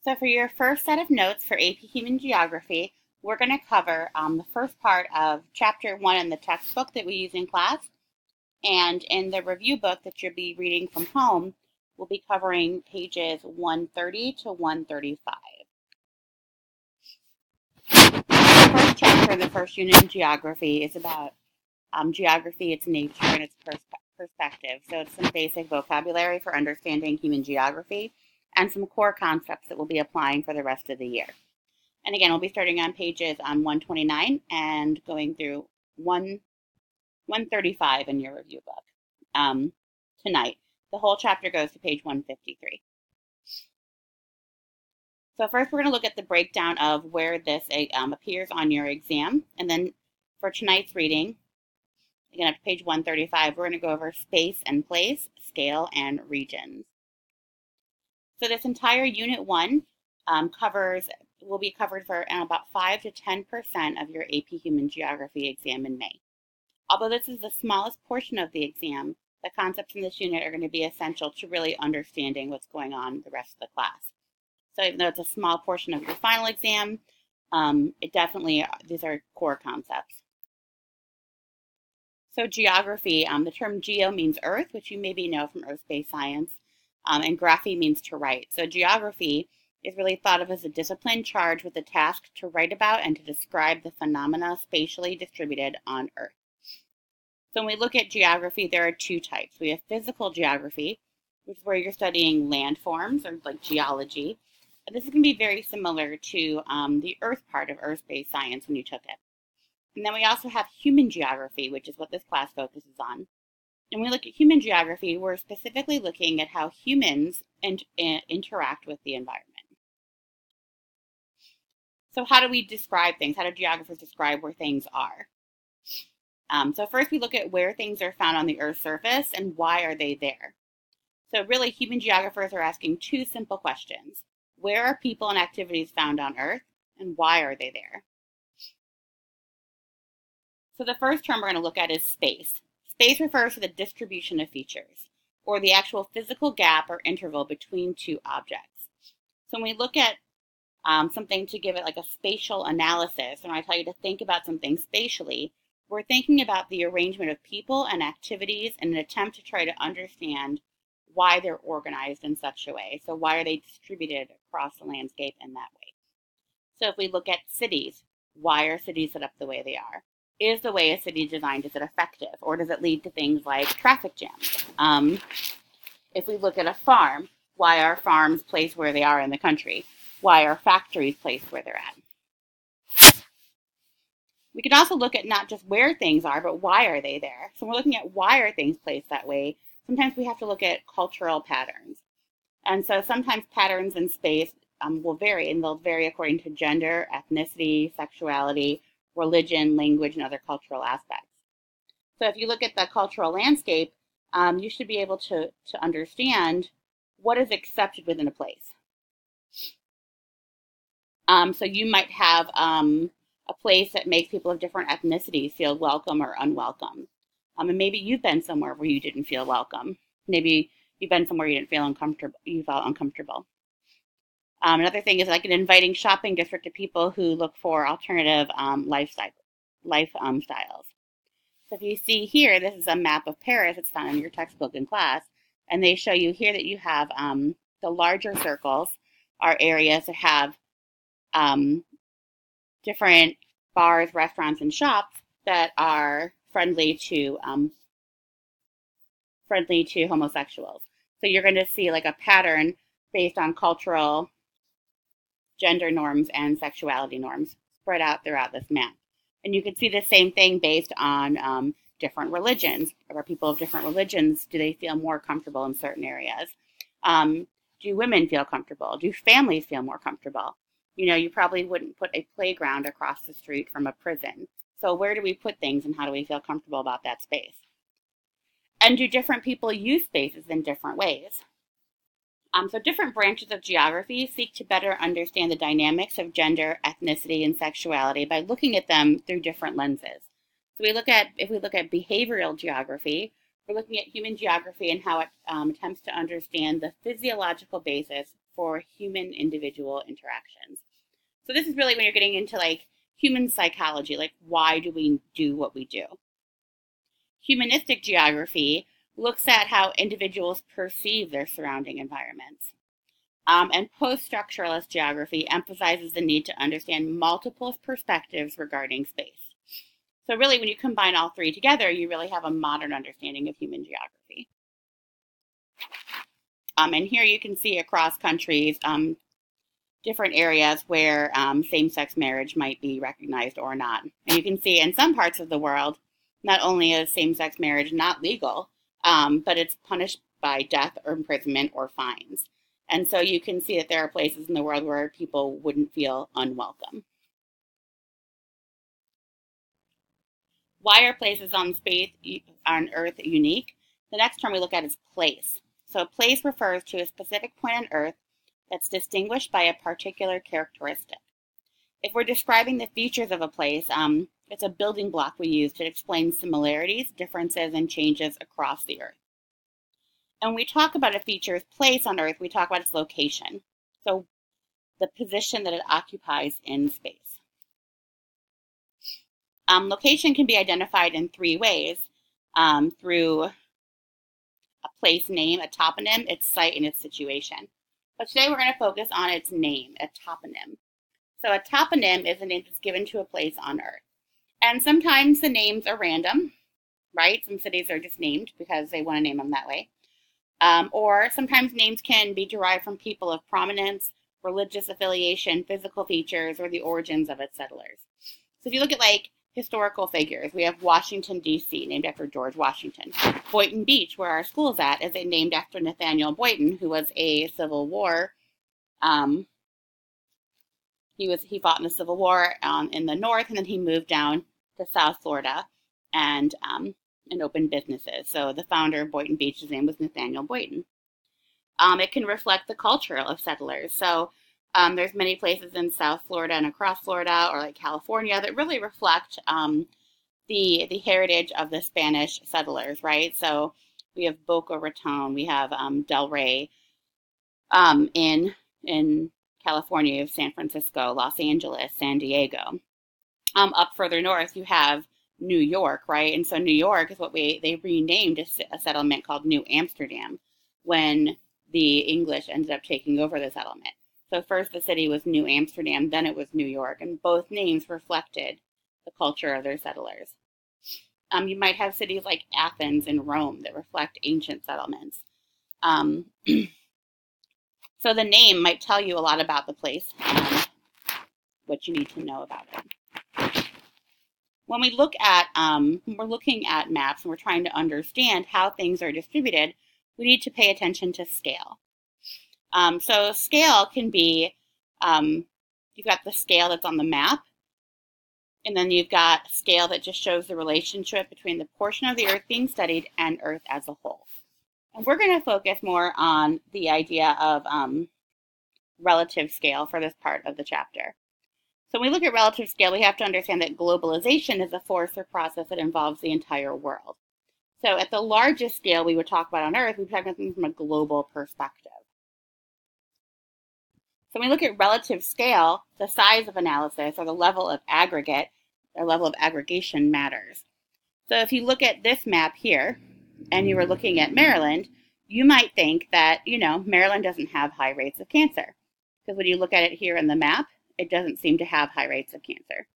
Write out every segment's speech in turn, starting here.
So for your first set of notes for AP Human Geography, we're going to cover the first part of Chapter 1 in the textbook that we use in class. And in the review book that you'll be reading from home, we'll be covering pages 130 to 135. The first chapter in the first unit in geography is about geography, its nature, and its perspective. So it's some basic vocabulary for understanding human geography and some core concepts that we'll be applying for the rest of the year. And again, we'll be starting on pages 129 and going through 135 in your review book tonight. The whole chapter goes to page 153. So first we're going to look at the breakdown of where this appears on your exam. And then for tonight's reading, again, up to page 135, we're going to go over space and place, scale, and regions. So this entire Unit 1 will be covered for about 5 to 10% of your AP Human Geography exam in May. Although this is the smallest portion of the exam, the concepts in this unit are going to be essential to really understanding what's going on the rest of the class. So even though it's a small portion of your final exam, these are core concepts. So geography, the term geo means earth, which you maybe know from earth-based science, and graphy means to write. So geography is really thought of as a discipline charged with the task to write about and to describe the phenomena spatially distributed on Earth. So when we look at geography, there are two types. We have physical geography, which is where you're studying landforms or like geology. And this is going to be very similar to the Earth part of earth-based science when you took it. And then we also have human geography, which is what this class focuses on. And when we look at human geography, we're specifically looking at how humans interact with the environment. So how do we describe things? How do geographers describe where things are? So first we look at where things are found on the Earth's surface and why are they there. So really human geographers are asking two simple questions. Where are people and activities found on Earth and why are they there? So the first term we're going to look at is space. Space refers to the distribution of features, or the actual physical gap or interval between two objects. So when we look at something to give it like a spatial analysis, and I tell you to think about something spatially, we're thinking about the arrangement of people and activities in an attempt to try to understand why they're organized in such a way. So why are they distributed across the landscape in that way? So if we look at cities, why are cities set up the way they are? Is the way a city is designed, is it effective? Or does it lead to things like traffic jams? If we look at a farm, why are farms placed where they are in the country? Why are factories placed where they're at? We can also look at not just where things are, but why are they there? So we're looking at why are things placed that way. Sometimes we have to look at cultural patterns. And so sometimes patterns in space will vary, and they'll vary according to gender, ethnicity, sexuality, religion, language, and other cultural aspects. So if you look at the cultural landscape, you should be able to understand what is accepted within a place. So you might have a place that makes people of different ethnicities feel welcome or unwelcome. And maybe you've been somewhere where you didn't feel welcome. Maybe you've been somewhere you didn't feel uncomfortable. You felt uncomfortable. Another thing is like an inviting shopping district to people who look for alternative styles. So if you see here, this is a map of Paris. It's found in your textbook in class. And they show you here that you have the larger circles are areas that have different bars, restaurants, and shops that are friendly to homosexuals. So you're going to see like a pattern based on cultural, gender norms, and sexuality norms spread out throughout this map. And you can see the same thing based on different religions. Are people of different religions, do they feel more comfortable in certain areas? Do women feel comfortable? Do families feel more comfortable? You know, you probably wouldn't put a playground across the street from a prison. So where do we put things and how do we feel comfortable about that space? And do different people use spaces in different ways? So different branches of geography seek to better understand the dynamics of gender, ethnicity, and sexuality by looking at them through different lenses. So if we look at behavioral geography, we're looking at human geography and how it attempts to understand the physiological basis for human individual interactions. So this is really when you're getting into like human psychology, like why do we do what we do? Humanistic geography looks at how individuals perceive their surrounding environments. And post-structuralist geography emphasizes the need to understand multiple perspectives regarding space. So really, when you combine all three together, you really have a modern understanding of human geography. And here you can see across countries different areas where same-sex marriage might be recognized or not. And you can see in some parts of the world, not only is same-sex marriage not legal, but it's punished by death or imprisonment or fines. And so you can see that there are places in the world where people wouldn't feel unwelcome. Why are places on Earth unique? The next term we look at is place. So place refers to a specific point on Earth that's distinguished by a particular characteristic. If we're describing the features of a place, it's a building block we use to explain similarities, differences, and changes across the Earth. And when we talk about a feature's place on Earth, we talk about its location. So the position that it occupies in space. Location can be identified in three ways, through a place name, a toponym, its site, and its situation. But today we're going to focus on its name, a toponym. So a toponym is a name that's given to a place on Earth. And sometimes the names are random, right? Some cities are just named because they want to name them that way. Or sometimes names can be derived from people of prominence, religious affiliation, physical features, or the origins of its settlers. So if you look at like historical figures, we have Washington, D.C., named after George Washington. Boynton Beach, where our school's at, is named after Nathaniel Boynton, who was a Civil War. He fought in the Civil War in the North, and then he moved down to South Florida and opened businesses. So the founder of Boynton Beach, his name was Nathaniel Boynton. It can reflect the culture of settlers. So there's many places in South Florida and across Florida or like California that really reflect the heritage of the Spanish settlers, right? So we have Boca Raton, we have Delray in California, you have San Francisco, Los Angeles, San Diego. Up further north, you have New York, right? And so New York is what they renamed a settlement called New Amsterdam when the English ended up taking over the settlement. So first the city was New Amsterdam, then it was New York, and both names reflected the culture of their settlers. You might have cities like Athens and Rome that reflect ancient settlements. So the name might tell you a lot about the place, what you need to know about it. When we look at, we're looking at maps and we're trying to understand how things are distributed, we need to pay attention to scale. So scale can be, you've got the scale that's on the map, and then you've got scale that just shows the relationship between the portion of the Earth being studied and Earth as a whole. And we're going to focus more on the idea of relative scale for this part of the chapter. So when we look at relative scale, we have to understand that globalization is a force or process that involves the entire world. So at the largest scale we would talk about on Earth, we talk about things from a global perspective. So when we look at relative scale, the size of analysis or the level of aggregate, or level of aggregation matters. So if you look at this map here, and you were looking at Maryland, you might think that, Maryland doesn't have high rates of cancer. Because when you look at it here in the map, it doesn't seem to have high rates of cancer.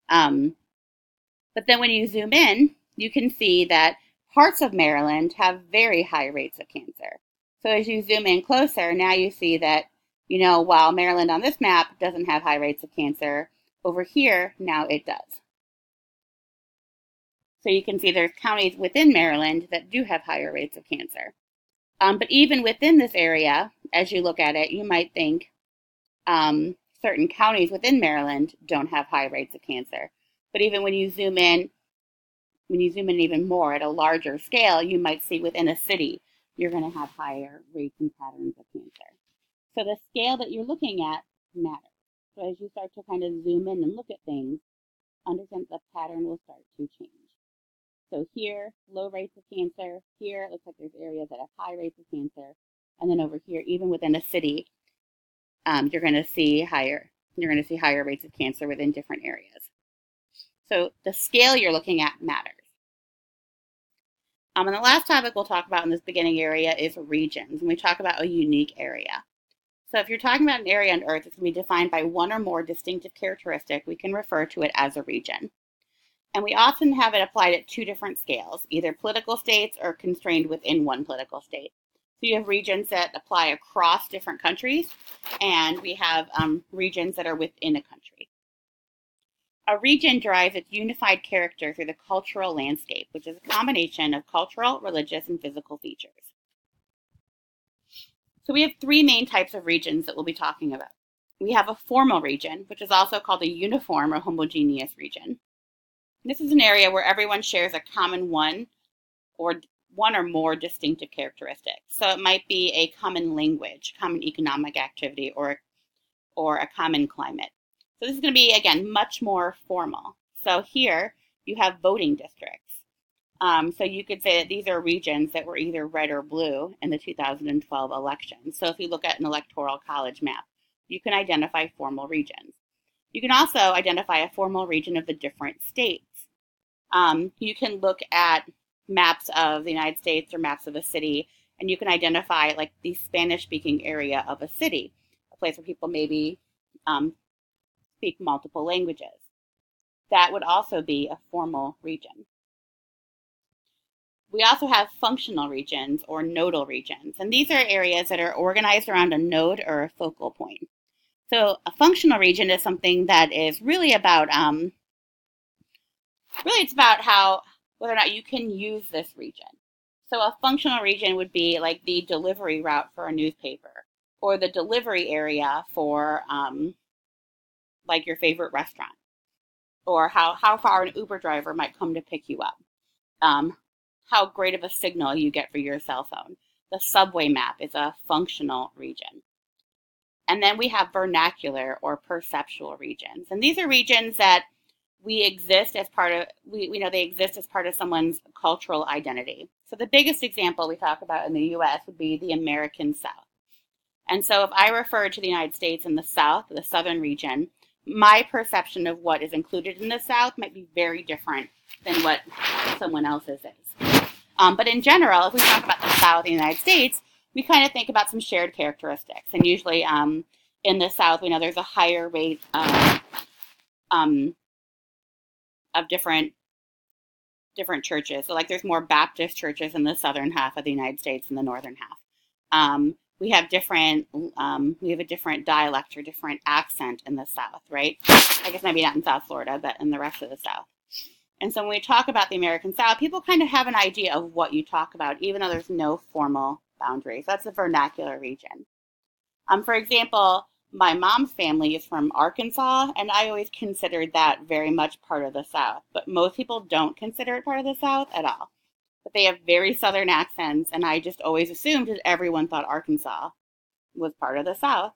But then when you zoom in, you can see that parts of Maryland have very high rates of cancer. So as you zoom in closer, now you see that, while Maryland on this map doesn't have high rates of cancer, over here, now it does. So you can see there's counties within Maryland that do have higher rates of cancer. But even within this area, as you look at it, you might think certain counties within Maryland don't have high rates of cancer. But even when you zoom in even more at a larger scale, you might see within a city, you're going to have higher rates and patterns of cancer. So the scale that you're looking at matters. So as you start to kind of zoom in and look at things, understand the pattern will start to change. So here, low rates of cancer. Here, it looks like there's areas that have high rates of cancer. And then over here, even within a city, you're going to see higher rates of cancer within different areas. So the scale you're looking at matters. And the last topic we'll talk about in this beginning area is regions, and we talk about a unique area. So if you're talking about an area on Earth that's going to be defined by one or more distinctive characteristic, we can refer to it as a region. And we often have it applied at two different scales, either political states or constrained within one political state. So you have regions that apply across different countries, and we have regions that are within a country. A region derives its unified character through the cultural landscape, which is a combination of cultural, religious, and physical features. So we have three main types of regions that we'll be talking about. We have a formal region, which is also called a uniform or homogeneous region. This is an area where everyone shares a common one or more distinctive characteristics. So it might be a common language, common economic activity, or a common climate. So this is going to be, again, much more formal. So here you have voting districts. So you could say that these are regions that were either red or blue in the 2012 election. So if you look at an electoral college map, you can identify formal regions. You can also identify a formal region of the different states. You can look at maps of the United States or maps of a city, and you can identify like the Spanish-speaking area of a city, a place where people maybe speak multiple languages. That would also be a formal region. We also have functional regions or nodal regions, and these are areas that are organized around a node or a focal point. So a functional region is something that is really about, it's about whether or not you can use this region. So a functional region would be like the delivery route for a newspaper, or the delivery area for like your favorite restaurant, or how far an Uber driver might come to pick you up, how great of a signal you get for your cell phone. The subway map is a functional region. And then we have vernacular or perceptual regions. And these are regions that we exist as part of, we know they exist as part of someone's cultural identity. So the biggest example we talk about in the US would be the American South. And so if I refer to the United States in the South, the southern region, my perception of what is included in the South might be very different than what someone else's is. But in general, if we talk about the South in the United States, we kind of think about some shared characteristics. And usually in the South, we know there's a higher rate of different churches. So like there's more Baptist churches in the southern half of the United States than the northern half. We have a different dialect or different accent in the South, right? I guess maybe not in South Florida, but in the rest of the South. And so when we talk about the American South, people kind of have an idea of what you talk about, even though there's no formal boundaries. That's the vernacular region. For example, my mom's family is from Arkansas, and I always considered that very much part of the South. But most people don't consider it part of the South at all. But they have very Southern accents, and I just always assumed that everyone thought Arkansas was part of the South.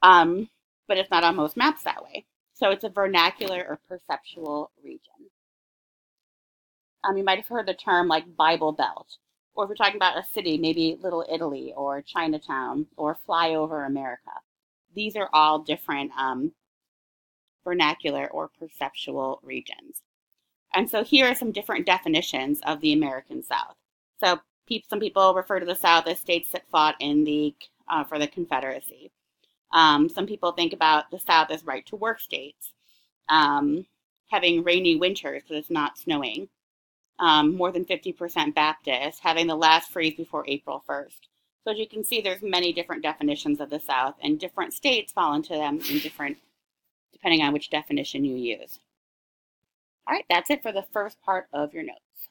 But it's not on most maps that way. So it's a vernacular or perceptual region. You might have heard the term like Bible Belt, or if we're talking about a city, maybe Little Italy or Chinatown or Flyover America. These are all different vernacular or perceptual regions. And so here are some different definitions of the American South. So some people refer to the South as states that fought in for the Confederacy. Some people think about the South as right-to-work states, having rainy winters because it's not snowing, more than 50% Baptist, having the last freeze before April 1st. So as you can see, there's many different definitions of the South, and different states fall into them depending on which definition you use. All right, that's it for the first part of your notes.